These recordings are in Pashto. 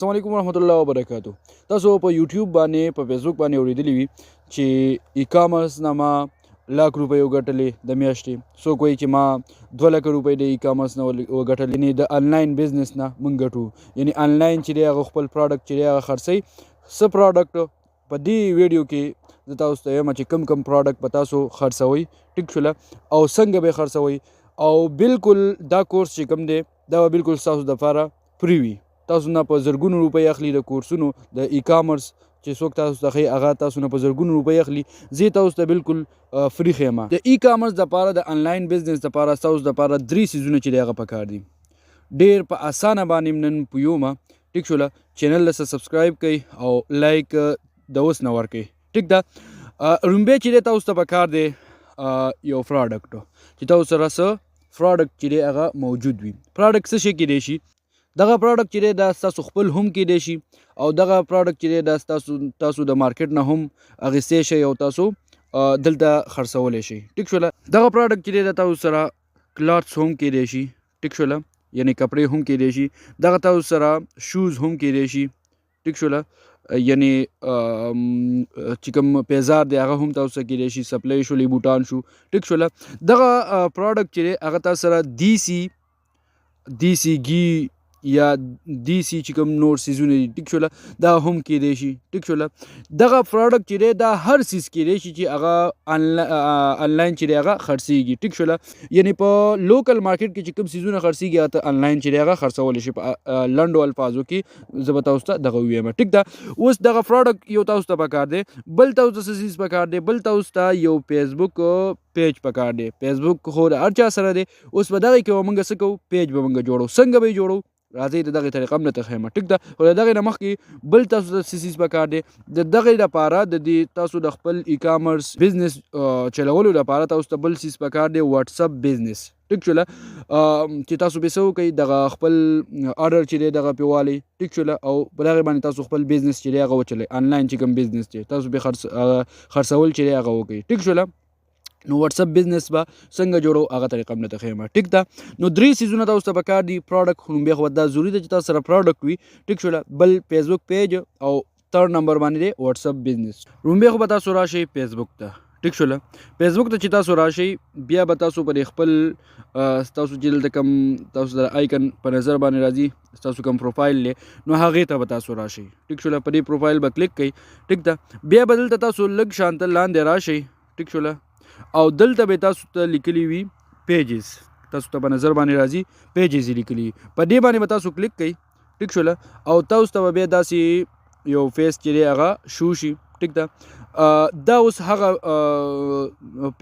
السلام علیکم ورحمۃ اللہ وبرکاتہ. تاسو په یوټیوب باندې په فیسبوک باندې اوریدلی وي چې ای کامرس نه ما लाख روپۍ وګټلې د میاشتې. څوک وایي چې ما 2 لک روپۍ د ای کامرس نه وګټلې. یعنې د آنلاین بزنس نه موږ ګټو. یعنې آنلاین چې دی هغه خپل پروډکټ چې دی هغه خرڅوي. څه پروډکټ په دې ویډیو کې زه تاسو ته وایم چې کوم پروډکټ به تاسو خرڅوئ، ټیک شوله، او څنګه به خرڅوئ. او بالکل دا کورس چې کوم دی دا به بالکل ستاسو دپاره فری وي. تاسو نه په زرګونو روپۍ اخلي د کورسونو د ای کامرس چې څوک تاسو ته ښیي هغه تاسو نه په زرګونو روپۍ اخلي. زه تاسو ته بالکل فری ښیم. د ای کامرس دپاره د آنلاین بزنس دپاره ستاسو دپاره 3 څیزونه چې دی هغه پکار دي. ډېر په اسانه باندې نن پویومه، ټیک شوله. چینل له سبسکرایب کړئ او لایک د اوس نه ورکړئ، ټیک ده. لومبی چې دی تاسو ته پکار دی یو پروډکټ چې تاسو سره څه پروډکټ چې دی هغه موجود وي. پروډکټ څه شي کیدی شي؟ دغه پروډکټ چې دی دا ستاسو خپل هم کیدی شي او دغه پروډکټ چې دی دا تاسو د مارکیټ نه هم اخیستی شئ او تاسو دلته خرڅولی شئ، ټیک شوله. دغه پروډکټ چې دی دا تاسو سره کلاتس هم کیدی شي، ټیک شوله، یعنې کپړې هم کیدی شي. دغه تاسو سره شوز هم کیدی شي، ټیک شوله، یعنې چې کوم پیزار دی هغه هم تاسو سره کیدی شي، سپلی شو، بوټان شو، ټیک شوله. دغه پروډکټ چې دی هغه تاسو سره دیسی ګي یا دیسی چې کوم نور سیزونه دي، ټیک شوله، دا هم کیدی شي، ټیک شوله. دغه پروډکټ چې دی دا هر سیز کیدی شي چې هغه آنلاین چې دی هغه خرڅیږي، ټیک شوله. یعنې په لوکل مارکیټ کې چې کوم سیزونه خرڅیږي هغه ته آنلاین چې دی هغه خرڅولی شي. په لنډو الفاظو کې زه به تاسو ته دغه ووایم، ټیک ده. اوس دغه پروډکټ یو تاسو ته پکار دی، بل تاسو ته څه سیز پکار دی، بل تاسو ته یو فیسبوک پیج پکار دی. فیسبوک خو د هر چا سره دی. اوس په دغه کې به موږ څه کوو، پیج به موږ جوړو. څنګه به یې جوړو؟ راځئ د دغې طریقه هم درته ښیم، ټیک ده. خو د دغې نه مخکې بل تاسو ته څه څیز پکار دی. د دغې لپاره د دې تاسو د خپل ای کامرس بزنس چلولو لپاره تاسو ته بل څیز پکار دی، واتساپ بزنس، ټیک شوله. چې تاسو پې څه وکئ، دغه خپل آرډر چې دی دغه پې والئ، ټیک شوله، او په دغې باندې تاسو خپل بزنس چې دی هغه وچلئ. آنلاین چې کوم بزنس دی تاسو پې خرڅول چې دی هغه وکئ، ټیک شوله. نو واتساپ بزنس به څنګه جوړو هغه طریقه هم درته ښیم، ټیک ده. نو 3 څیزونه تاسو ته پکار دي. پروډکټ لومبی خو دا ضروري ده چې تاسو سره پروډکټ وي، ټیک شوله. بل فیسبوک پیج او 3 نمبر باندې دی واتساپ بزنس. لومبی خو به تاسو راشئ فیسبوک ته، ټیک شوله. فیسبوک ته چې تاسو راشئ بیا به تاسو پر خپل تاسو چې دلته کوم تاسو سره آیکن په نظر باندې راځي، تاسو کوم پروفایل دی نو هغې ته به تاسو راشئ، ټیک شوله. په دې پروفایل به کلیک کړئ، ټیک ده. بیا به دلته تاسو لږ شانته لاندې راشئ، ټیک شوله، او دلته به تاسو ته لیکلی وي پیجز. تاسو ته په نظر باندې راځي پیجز یې لیکلي وي. په دې باندې به تاسو کلیک کوئ، ټیک شوله، او تاسو ته به بیا داسې یو فیس چې دی هغه شو شي، ټیک ده. دا اوس هغه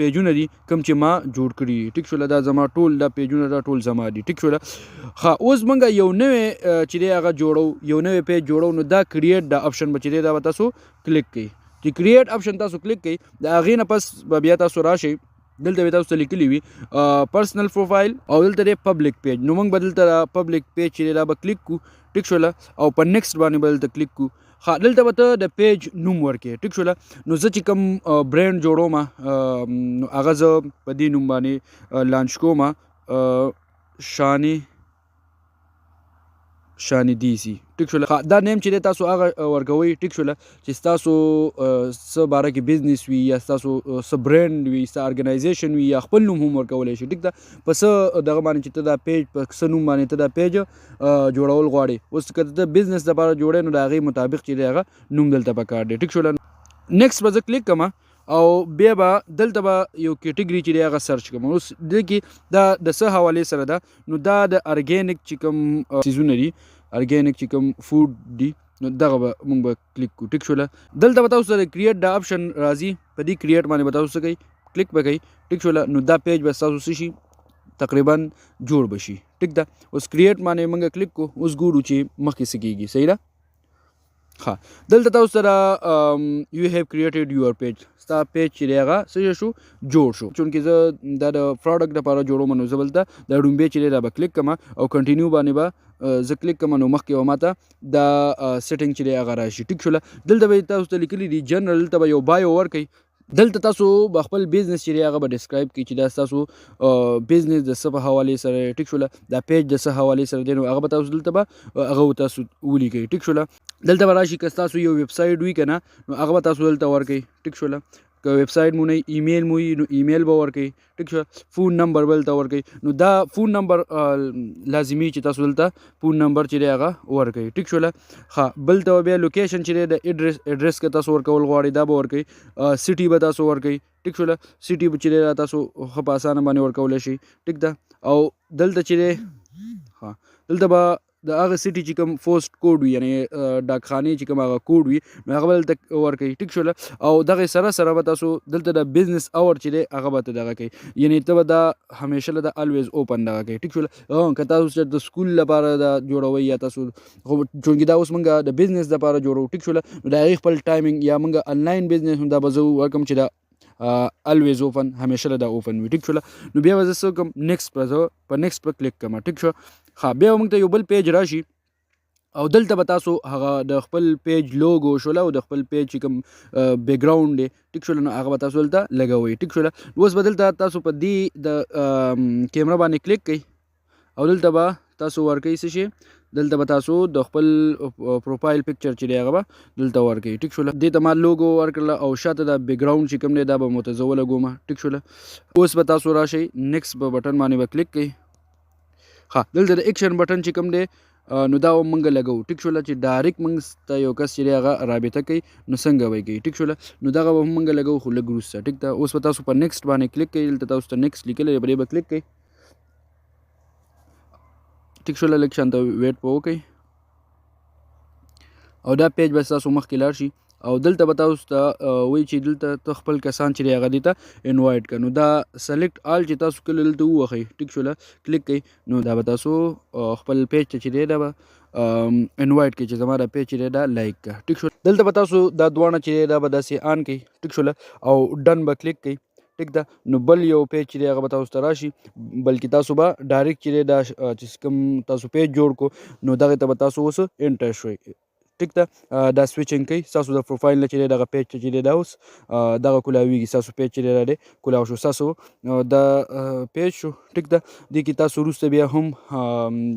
پیجونه دي کوم چې ما جوړ کړي، ټیک شوله. دا زما ټول دا پیجونه دا ټول زما دي، ټیک شوله. اوس موږ یو نوی چې دی هغه جوړو، یو نوی پیج جوړو. نو دا کریټ دا آپشن به چې دی دا به تاسو کلیک کوئ. چې کریټ آپشن تاسو کلیک کوئ، د هغې نه پس به بیا تاسو راشئ، دلته به تاسو ته لیکلي وي پرسنل پروفایل او دلته دی پبلک پیج. نو موږ به دلته پبلک پیج چې دی دا به کلیک کړو، ټیک شوله، او په نیکسټ باندې به دلته کلیک کړو. دلته به ته د پیج نوم ورکړې، ټیک شوله. نو زه چې کوم برانډ جوړوم نو هغه زه په دې نوم باندې لانچ کوم، شانی دیسی، ټیک شوله. دا نیم چې دی تاسو هغه ورکوئ، ټیک شوله، چې ستاسو څه باره کې بزنس وي یا ستاسو څه برانډ وي، څه ارګنایزیشن وي، یا خپل نوم هم ورکولی شي، ټیک ده. په څه دغه باندې چې ته دا پیج په څه نوم باندې ته دا پیج جوړول غواړې. اوس که ته بزنس دپاره جوړی نو د هغې مطابق چې دی هغه نوم دلته پکار دی، ټیک شوله. نیکسټ به زه کلیک کوم او بیا به دلته به یو کیټګري چې دی هغه سرچ کوم. اوس دې کې دا د څه حوالې سره ده، نو دا د ارګینک چې کوم سیزونه دي، ارګینک چې کوم فوډ دي، نو دغه به موږ به کلیک کړو، ټیک شوله. دلته به تاسو سره کریټ دا آپشن راځي، په دې کریټ باندې به تاسو څه کوئ، کلیک به کوئ، ټیک شوله. نو دا پیج به ستاسو څه شي، تقریبا جوړ به شي، ټیک ده. اوس کریټ باندې موږ کلیک کوو، اوس ګورو چې مخکې څه کېږي، صحیح ده. دلته تاسو سره یو هیو کریټډ یور پیج، ستا پیج چې دی هغه څه شو، جوړ شو. چونکې زه دا د پروډکټ دپاره جوړوم، نو زه بلته دا ډومبی چې دی دا به کلیک کوم او کنټینیو باندې به زه کلیک کوم. نو مخکې به ماته دا سیټینګ چې دی هغه راشي، ټیک شوله. دلته به تاسو ته لیکلي دي جنرال، دلته به یو بایو ورکئ، دلته تاسو به خپل بزنس چې دی هغه به ډسکرایب کړئ چې دا ستاسو بزنس د څه په حوالې سره ټیک شوله دا پیج د څه حوالې سره دی نو هغه به تاسو دلته به هغه تاسو ولیکئ ټیک شوله دلته به راشي که ستاسو یو ویب سایټ وي که نه نو هغه به تاسو دلته ورکړئ ټیک شوله که ویب سایټ مو نه ایمیل مو نو ایمیل به ورکړئ ټیک شو فون نمبر به دلته ورکړئ نو دا فون نمبر لازمي چې تاسو دلته فون نمبر چې دی هغه ورکړئ ټیک شوله ښه بل ته بیا لوکیشن چې دی د اډرس که تاسو ورکول غواړئ دا به ورکړئ سټي به تاسو ورکړئ ټیک شوله سټي به چې دی تاسو ښه په اسانه باندې ورکولی شئ ټیک ده او دلته چې دی دلته به د هغه سټي چې کوم پوسټ کوډ وي یعنی ډاکخانې چې کوم هغه کوډ وي نو هغه به دلته ورکوي ټیک شوله او دغې سره سره به تاسو دلته د بزنس اور چې دی هغه به ته دغه کوي یعنی ته به دا همیشه له د الویز اوپن دغه کوي ټیک شوله که تاسو چې د سکول لپاره دا جوړوئ یا تاسو خو چونکې دا اوس موږ د بزنس لپاره جوړو ټیک شوله نو د هغې خپل ټایمینګ یا موږ انلاین بزنس دا به زه ورکړم چې دا الویز اوپن همیشه دا اوپن وي ټیک شوله نو بیا به زه څه کوم نیکسټ به زه په نیکسټ په کلیک کوم ټیک شو ښه بیا به موږ ته یو بل پیج راشي او دلته به تاسو هغه د خپل پیج لوګو شوله او د خپل پیج چې کوم بیکګراوند دی ټیک شوله نو هغه به تاسو دلته لګوئ ټیک شوله اوس به دلته تاسو په دې د کیمرا باندې کلیک کوئ او دلته به تاسو ورکوئ څه شی دلته به تاسو د خپل پروفایل پکچر چې دی هغه به دلته ورکوئ ټیک شوله دې ته ما لوګو ورکړله او شاته د بیکګراوند چې کوم دی دا به مو ته زه ولګوم ټیک شوله اوس به تاسو راشئ نیکسټ په بټن باندې به کلیک کوئ ښه دلته د ایکشن بټن چې کوم دی نو دا موږ لګو ټیک شوله چې ډایرکټ موږ ته یو کس چې دی هغه رابطه کوي نو څنګه به کوي ټیک شوله نو دغه به موږ لګو خو لږ وروسته ټیک ده اوس به تاسو په نیکسټ باندې کلیک کوئ دلته تاسو ته نیکسټ لیکلی دی په دې به کلیک کوئ ټیک شوله لږ شانته ویټ به وکړئ او دا پیج به ستاسو مخکې لاړ شي او دلته به تاسو ته وایي چې دلته ته خپل کسان چې دی هغه دې ته انوایټ کړه نو دا سلیکټ آل چې تاسو کله دلته ووهئ ټیک شوله کلیک کوئ نو دا به تاسو خپل پیج ته چې دی دا به انوایټ کړئ چې زما دا پیج چې دی دا لایک کړه ټیک شوله دلته به تاسو دا دواړه چې دی دا به داسې آن کړئ ټیک شوله او ډن به کلیک کړئ ټیک ده نو بل یو پیج چې دی هغه به تاسو ته راشي بلکې تاسو به ډایرکټ چې دی دا چې کوم تاسو پیج جوړ کړو نو دغې ته به تاسو اوس انټر شوئ ټیک ده دا سویچنګ کوي ستاسو د پروفایل نه چې دی دغه پیج ته چې دی دا اوس دغه کولاویږي ستاسو پیج چې دی دا دی کولاو شو ستاسو د پیج شو ټیک ده دې کې تاسو وروسته بیا هم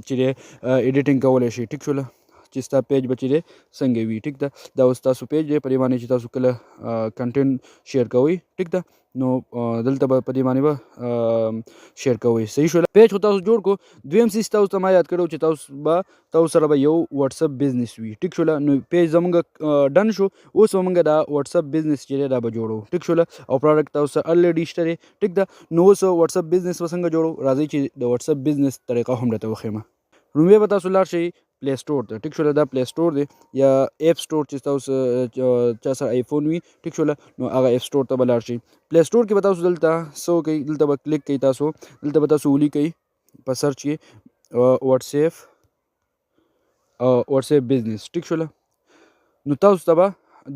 چې دی ایډیټینګ کولی شئ ټیک شوله چې ستا پیج به چې دی څنګه وي ټیک ده دا اوس تاسو پیج دی په دې باندې چې تاسو کله کنټینټ شیر کوئ ټیک ده نو دلته به په دې باندې به شیر کوئ صحیح شوله پیج خو تاسو جوړ کړو دویم څیز تاسو ته ما یاد کړی چې تاسو سره به یو واتساپ بزنس وي ټیک شوله نو پیج زموږ ډن شو اوس به موږ دا واتساپ بزنس چې دی دا به جوړو ټیک شوله او پروډکټ تاسو سره الریډي شته دی ټیک ده نو اوس واتساپ بزنس به څنګه جوړو راځئ چې د واتساپ بزنس طریقه هم درته وښیم نو بیا به تاسو لاړ شئ پلی سټور ته ټیک شوله دا پلی سټور دی یا ایپ سټور چې تاسو چا سره آیفون وي ټیک شوله نو هغه ایپ سټور ته به لاړ شئ پلی سټور کې به تاسو دلته څه وکئ دلته به کلیک کوئ تاسو دلته به تاسو ولیکئ په سرچ کې واتساپ بزنس ټیک شوله نو تاسو ته به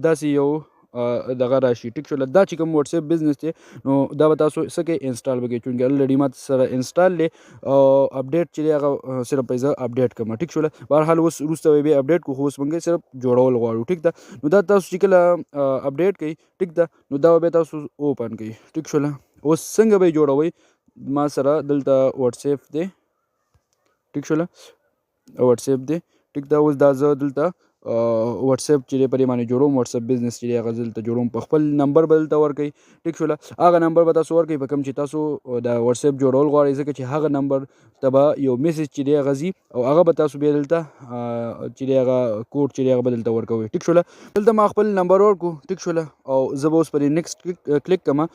داسې یو دغه راشي ټیک شوله دا چې کوم واتساپ بزنس دی نو دا به تاسو څه کوئ انسټال به کوئ چونکې الریډي ما سره انسټال دی او اپډیټ چې دی هغه صرف به زه اپډیټ کړم ټیک شوله بهرحال اوس وروسته به بیا اپډیټ کړو خو اوس موږ صرف جوړول غواړو ټیک ده نو دا تاسو چې کله اپډیټ کوئ ټیک ده نو دا به تاسو اوپن کوئ ټیک شوله اوس څنګه به یې جوړوئ ما سره دلته واتساپ دی ټیک شوله واتساپ دی ټیک ده اوس دا زه دلته واتساپ چې دی په دې باندې جوړوم واتساپ بزنس چې دی هغه دلته جوړوم په خپل نمبر به دلته ورکوئ ټیک شوله هغه نمبر به تاسو ورکوئ په کوم چې تاسو د واتساپ جوړول غواړئ ځکه چې هغه نمبر ته به یو میسج چې دی هغه ځي او هغه به تاسو بیا دلته چې دی هغه کوډ چې دی هغه به دلته ورکوئ ټیک شوله دلته ما خپل نمبر ورکړو ټیک شوله او زه به اوس په دې نیکسټ کلیک کوم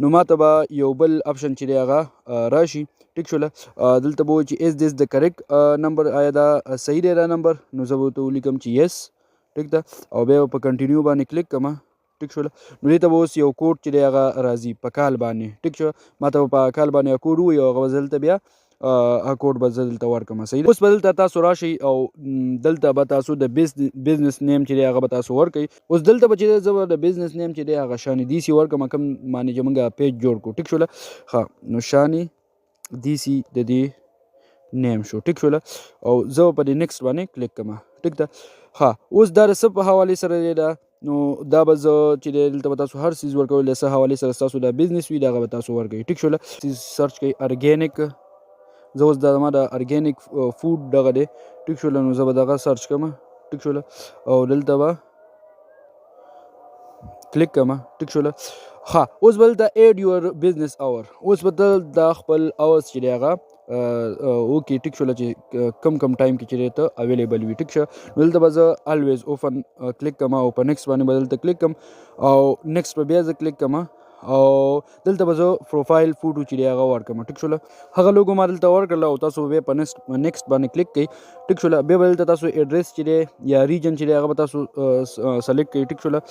نو ما ته به یو بل اپشن چې دی هغه راشي ټیک شوله دلته به وایي چې از دس د کریکټ نمبر آیا دا صحیح دی دا نمبر نو زه به ورته ولیکم چې یس ټیک ده او بیا په کنټینیو باندې کلیک کوم ټیک شوله نو دې ته به اوس یو کوډ چې دی هغه راځي په کال باندې ټیک شوه ما ته په کال باندې کوډ ووایي او هغه به دلته بیا هغه کوډ به زه دلته ورکړم صحیح اوس به دلته تاسو راشئ او دلته به تاسو د بزنس نیم چې دی هغه به تاسو ورکئ اوس دلته به چې زه به د بزنس نیم چې دی هغه شانې دیسي ورکړم کوم باندې چې موږ پیج جوړ کړو ټیک شوله ښه نو شانې دیسي د دې نیم شو ټیک شوله او زه په دې نیکسټ باندې کلیک کوم ټیک ده ها اوس دا د څه په حوالې سره دی دا نو دا به زه چې دی دلته به تاسو هر څیز ورکوئ له څه حوالې سره ستاسو دا بزنس وي دغه به تاسو ورکوئ ټیک شوله سرچ کوئ ارګینک زه اوس دا زما د ارګینک فوډ دغه دی ټیک شوله نو زه به دغه سرچ کوم ټیک شوله او دلته به کلیک کوم ټیک شوله ها اوس به دلته ایډ یور بزنس اور اوس به د خپل اورز چې دی هغه اوکې ټیک شوله چې کم ټایم کې چې ته اویلیبل وي ټیک شه دلته به زه الویز اوپن کلیک کوم او په نیکسټ باندې به دلته کلیک کوم او نیکسټ به بیا زه کلیک کوم او دلته به زه پروفایل فوټو چې دی هغه ورکوم ټیک شوله هغه لوګو ما دلته ورکړله او تاسو به په نیکسټ باندې کلیک کوئ ټیک شوله بیا به دلته تاسو ایډریس چې دی یا ریجن چې دی هغه به تاسو سلیکټ کوئ ټیک شوله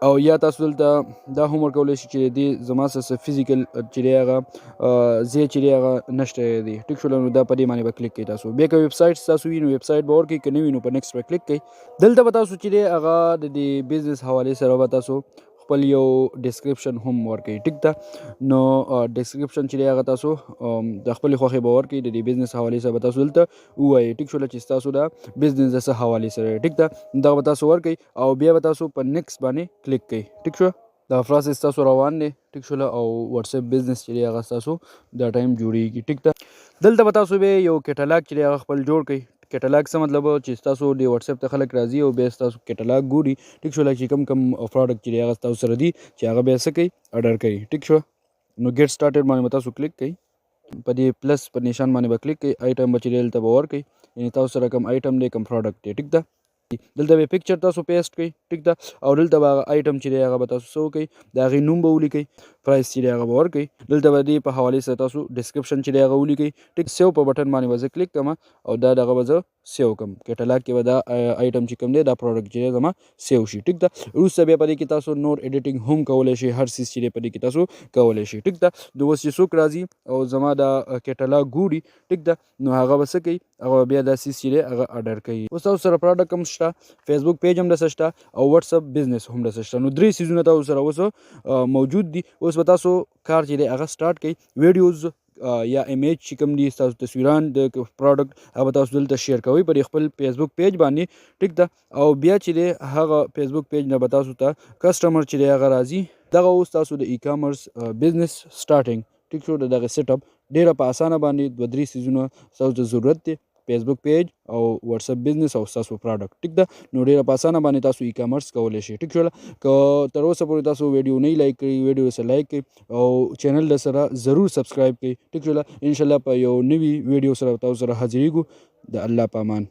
او یا تاسو دلته دا هم ورکولی شئ چې دی زما څه فزیکل چې دی هغه ځای چې دی هغه نشته دی ټیک شوله نو دا په دې باندې به کلیک کوئ تاسو بیا که ویب سایټ ستاسو وي نو ویب سایټ به ورکوئ که نه وي نو په نیکسټ به کلیک کوئ دلته به تاسو چې دی هغه د دې بزنس حوالې سره به تاسو خپل یو ډسکرپشن هم ورکوئ ټیک ده نو ډسکرپشن چې دی هغه تاسو د خپلې خوښې به ورکوئ د دې بزنس حوالې سره به تاسو دلته ووایئ ټیک شوله چې ستاسو دا بزنس د څه حوالې سره ټیک ده دغه به تاسو ورکوئ او بیا به تاسو په نیکسټ باندې کلیک کوئ ټیک شوه دا پروسس تاسو روان دی ټیک شوله او واتساپ بزنس چې دی هغه ستاسو دا ټایم جوړیږي ټیک ده دلته به تاسو به یو کیټلاګ چې دی هغه خپل جوړ کړئ کیټلاګ څه مطلب چې ستاسو د واتساپ ته خلک راځي او بیا ستاسو کیټلاګ ګوري ټیک شوله چې کم پروډکټ چې دی هغه ستاسو سره دي چې هغه بیا څه کوي اډر کوي ټیک شوه نو ګیټ سټارټډ باندې به تاسو کلیک کوئ په دې پلس په نشان باندې به کلیک کوئ آیټم به چې دی دلته به ورکوئ یعنې تاسو سره کوم آیټم دی کوم پروډکټ دی ټیک ده دلته به پکچر تاسو پیسټ کړئ ټیک ده او دلته به هغه آیټم چې دی هغه به تاسو څه وکړئ د هغې نوم به ولیکئ پرایس چې دی هغه به ورکړئ دلته به دې په حوالې سره تاسو ډسکرپشن چې دی هغه ولیکئ ټیک سیو په بټن باندې به زه کلیک کوم او دا دغه به زه سیو کوم کیټلاګ کې به دا آیټم چې کوم دی دا پروډکټ چې دی زما سیو شي ټیک ده وروسته بیا په دې کې تاسو نور ایډیټینګ هم کولی شئ هر څیز چې دی په دې کې تاسو کولی شئ ټیک ده د اوس چې څوک راځي او زما دا کیټلاګ ګوري ټیک ده نو هغه به څه کوي هغه بیا دا څیز چې دی هغه اډر کوي اوس تاسو سره پروډکټ هم شته فیسبوک پیج هم دسه شته او واتساپ بزنس هم دسه شته نو درې څیزونه تاسو سره اوس موجود دي اوس به تاسو کار چې دی هغه سټارټ کوئ ویډیوز یا امیج چې کوم دي ستاسو تصویران د پروډکټ هغه تاسو دلته شیر کوئ پر خپل فیسبوک پیج باندې ټیک ده او بیا چې دی هغه فیسبوک پیج نه به تاسو ته کسټمر چې دی هغه راځي دغه اوس تاسو د ای کامرس بزنس سټارټینګ ټیک شو دغه سیټ اپ ډیره په اسانه باندې دوه درې څیزونه ستاسو ته ضرورت دی فیسبوک پیج او واتساپ بزنس او ستاسو پروډکټ ټیک ده نو ډیره په اسانه باندې تاسو ای کامرس کولی شئ ټیک شوله که تر اوسه پورې تاسو ویډیو نه لایک کړئ ویډیو سره لایک کړئ او چینل د سره ضرور سبسکرایب کړئ ټیک شوله انشاءالله په یو نوي ویډیو سره تاسو سره حاضرېږو د الله په امان